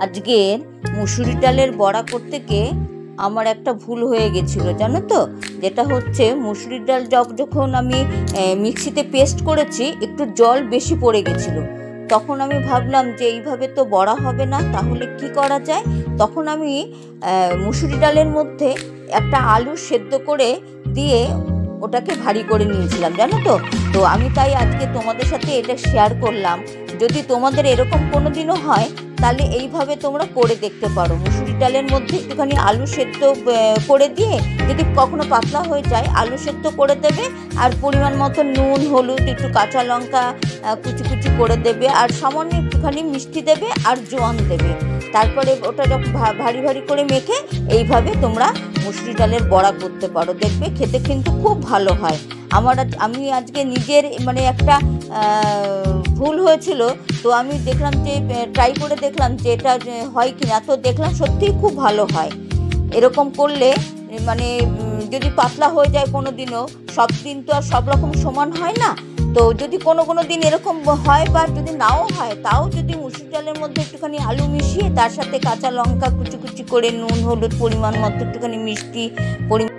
আজকের মুসুরি ডালের বড়া করতে গিয়ে আমার একটা ভুল হয়ে গেছিলো, জানো তো। যেটা হচ্ছে মুসুরি ডাল যখন আমি মিক্সিতে পেস্ট করেছি, একটু জল বেশি পড়ে গেছিলো। তখন আমি ভাবলাম যে এইভাবে তো বড়া হবে না, তাহলে কি করা যায়। তখন আমি মুসুরি ডালের মধ্যে একটা আলু সেদ্ধ করে দিয়ে ওটাকে ভারী করে নিয়েছিলাম, জানো তো। তো আমি তাই আজকে তোমাদের সাথে এটা শেয়ার করলাম। যদি তোমাদের এরকম কোনো দিনও হয়, তাহলে এইভাবে তোমরা করে দেখতে পারো। মুসুরি ডালের মধ্যে একটুখানি আলু সেদ্ধ করে দিয়ে, যদি কখনো পাতলা হয়ে যায়, আলু সেদ্ধ করে দেবে, আর পরিমাণ মতো নুন, হলুদ, একটু কাঁচা লঙ্কা কুচি কুচি করে দেবে, আর সামান্য একটুখানি মিষ্টি দেবে, আর জোয়ান দেবে। তারপরে ওটা যখন ভারী ভারী করে মেখে এইভাবে তোমরা মুসুরি ডালের বড়া করতে পারো, দেখবে খেতে কিন্তু খুব ভালো হয়। আমি আজকে নিজের একটা ভুল হয়েছিল, তো আমি দেখলাম যে ট্রাই করে দেখলাম যে এটা হয় কিনা, তো দেখলাম সত্যিই খুব ভালো হয়। এরকম করলে যদি পাতলা হয়ে যায় কোনো দিনও, সব দিন তো আর সব রকম সমান হয় না। তো যদি কোনো দিন এরকম হয়, বা যদি নাও হয়, তাও যদি মুসুরি ডালের মধ্যে একটুখানি আলু মিশিয়ে তার সাথে কাঁচা লঙ্কা কুচি কুচি করে, নুন হলুদ পরিমাণ মতো, একটুখানি মিষ্টি পরিমাণ